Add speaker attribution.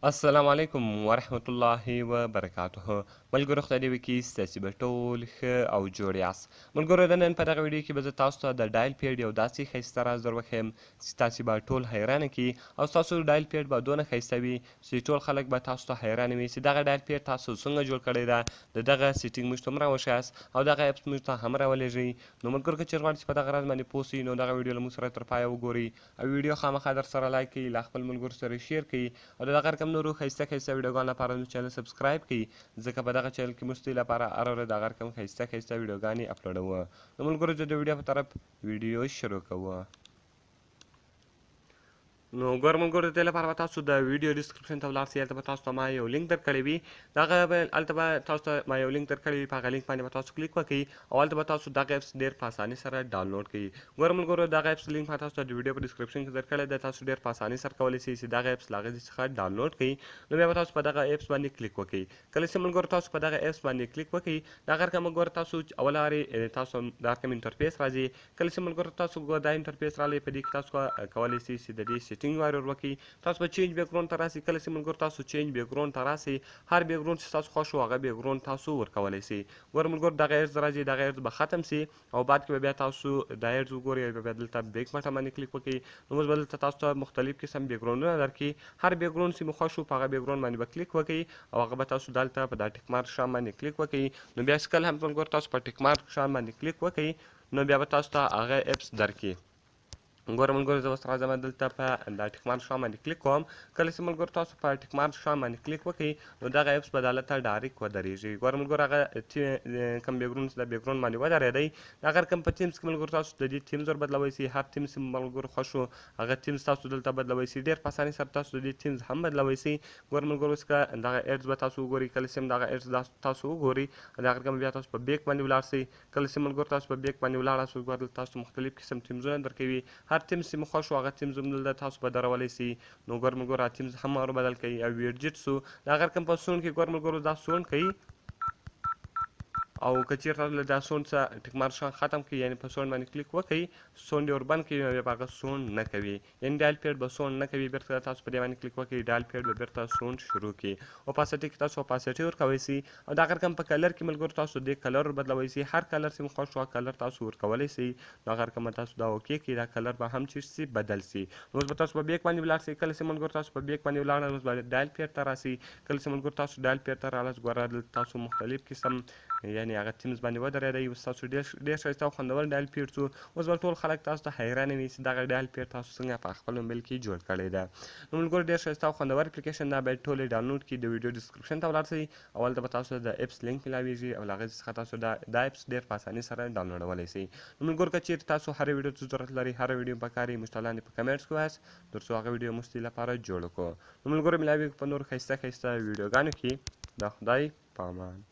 Speaker 1: السلام علیکم ورحمت الله وبرکاته. ملګرو خدای دې وکړي ستاسې به ټول ښه او جوړ یاست. ملګرو د نن په دغه ویډیو کې به زه تاسو ته د ډایل پیډ یو داسې ښایسته راز در وښیم چې تاسې به ټول حیرانه کړي او ستاسو ډایل پیډ به دونه ښایسته وي چې ټول خلک به تاسو ته حیرانه وي چې دغه ډایل پیډ تاسو څنګه جوړ کړی ده. د دغه سیټینګ موږ ته هم راوښیاست او دغه اپس موږ ته هم راولېږئ. نو ملګرو که چېرې غواړئ چې په دغه راز باندې پوه سئ نو دغه ویډیو له موږ سره تر پایه وګورئ او ویډیو خامخا در سره لایک کړئ، له خپل ملګرو سره شیر کړئ او د دغه رقم نورو ښایسته ښایسته ویډیوګانو لپاره زموږ چینل سبسکرایب کړئ، ځکه په دغه چینل کې موږ ستاسو لپاره هره ورځ دغه رقم ښایسته ښایسته ویډیوګانې اپلوډوو. نو ملګرو زه د ویډیو په طرف ویډیو شروع کوو. نو ګوره ملګرو د دې لپاره به تاسو د ویډیو ډسکرپشن ته ولاړ سئ. هلته به تاسو ته ما یو لینک درکړی وي، دغه هلته به تاسو ته ما یو لینک درکړی وي، په هغه لینک باندې به تاسو کلیک وکړئ او هلته به تاسو دغه اپس ډېر په اسانۍ سره ډاونلوډ کړئ. ګوره ملګرو دغه اپس لینک ما تاسو ته د ویډیو په ډسکرپشن کې درکړی دی، تاسو ډېر په اسانۍ سره کولی شئ چې دغه اپس له هغې څخه ډاونلوډ کړئ. نو بیا به تاسو په دغه اپس باندې کلیک وکړئ. کله چې ملګرو تاسو په دغه اپس باندې کلیک وکړئ، دغه رقم ګوره تاسو اوله وارې تاسو دا رقم انټرفیس راځي. کله چې ملګرو تاسو دا انټرفیس راغلی، په دې کې تاسو کولی شئ چې د دې سیټینګ وار وکړئ. تاسو به چینج بیکګراوند ته راسئ. کله چې ملګرو تاسو چینج بیکګراوند ته راسئ، هر بیکګراوند چې تاسو خوښ وو هغه بیکګراوند تاسو ورکولی شئ. ګوره ملګرو دغه ایډز راځي، دغه ایډز به ختم سي او بعد کې به بیا تاسو دا ایډز وګورئ او بیا دلته بیک بټن باندې کلیک وکړئ. نو اوس به دلته تاسو ته مختلف قسم بیکګراوندونه درکړي. هر بیکګراوند چې مو خوښ وو په هغه بیکګراوند باندې به کلیک وکړئ او هغه به تاسو دلته په دا ټیک مارک شان باندې کلیک وکړئ. نو بیا چې کله هم ملګرو تاسو په ټیک مارک شان باندې کلیک وکړئ، نو بیا به تاسو ته هغه اپس درکړي. ګوره ملګرو زه اوس راځم دلته په دا ټیک مارک شان باندې کلیک کوم. کله چې ملګرو تاسو په ټیک مارک شان باندې کلیک وکړئ، نو دغه اپس به دلته ډایرکټ ودرېږي. ګوره ملګرو هغه کوم بیکګراوند چې د بیکګراوند باندې ودرېدی، هغه رقم په تیمز کې ملګرو تاسو د دې تیمز ور بدلوی شئ. هر تیمز چې ملګرو خوښ وو هغه تیمز تاسو دلته بدلوی شئ. ډېر په اسانۍ سره تاسو د دې تیمز هم بدلوی شئ. ګوره ملګرو اوس که دغه ایډز به تاسو وګورئ، کله چې هم دغه ایډز تاسو وګورئ، دغه رقم بیا تاسو په بیک باندې ولاړ شئ. کله چې ملګرو تاسو په بیک باندې ولاړ شئ، ګوره دلته تاسو مختلف قسم تیمزونه درکوي. هر تیمز چې مو خوښ وو هغه تیمز هم دلته تاسو بدلولی شئ. نو ګوره ملګرو تیمز هم ور بدل کړئ او ویډجټس وو د هغه رقم په سونډ کې ګوره ملګرو دا سونډ کوي او که چېرته تاسو له دا سونډ څخه ټیک مارک شان ختم کړئ، یعنې په سونډ باندې کلیک وکړئ، سونډ یې ور بند کړئ، نو بیا په هغه سونډ نه کوي، یعنې ډایل پیډ به سونډ نه کوي. بېرته تاسو په دې باندې کلیک وکړئ، ډایل پیډ به بېرته سونډ شروع کړي. اوپاسټي کې تاسو اوپاسټي ورکولی شئ او دغه رقم په کلر کې ملګرو تاسو دې کلر ور بدلولی شئ. هر کلر چې مو خوښ وو کلر تاسو ورکولی شئ. نو هغه رقم تاسو دا اوکې کړئ، دا کلر به هم چیرې شي بدل شي. نو اوس به تاسو په بیک باندې ولاړ شئ. کله چې ملګرو تاسو په بیک باندې ولاړل، اوس به ډایل پیډ ته راسئ. کله چې ملګرو تاسو ډایل پیډ ته راغلاست، ګوره دلته تاسو مختلف قسم یعنې هغه تیمز باندې ودرېدی. اوس تاسو ډېر ښایسته او خوندور ډایل پیډ شو. اوس به ټول خلک تاسو ته حیرانه وي چې دغه ډایل پیډ تاسو څنګه په خپل موبایل کې جوړ کړی ده. نو ملګرو ډېر ښایسته او خوندور اپلیکیشن ده، باید ټول یې ډاونلوډ کړئ. د ویډیو ډسکرپشن ته ولاړ شئ او هلته به تاسو د اپس لینک میلاویږي او له هغې څخه تاسو دا اپس ډېر په اسانۍ سره ډاونلوډولی شئ. نو ملګرو که چېرې تاسو هرې ویډیو ته ضرورت لرئ، هره ویډیو په کار یې موږ ته لاندې په کمنټس کې ووایاست، تر څو هغه ویډیو موږ ستاسو لپاره جوړه کړو. نو ملګرو میلاویږو په نورو ښایسته ښایسته ویډیوګانو کې. د خدای په امان.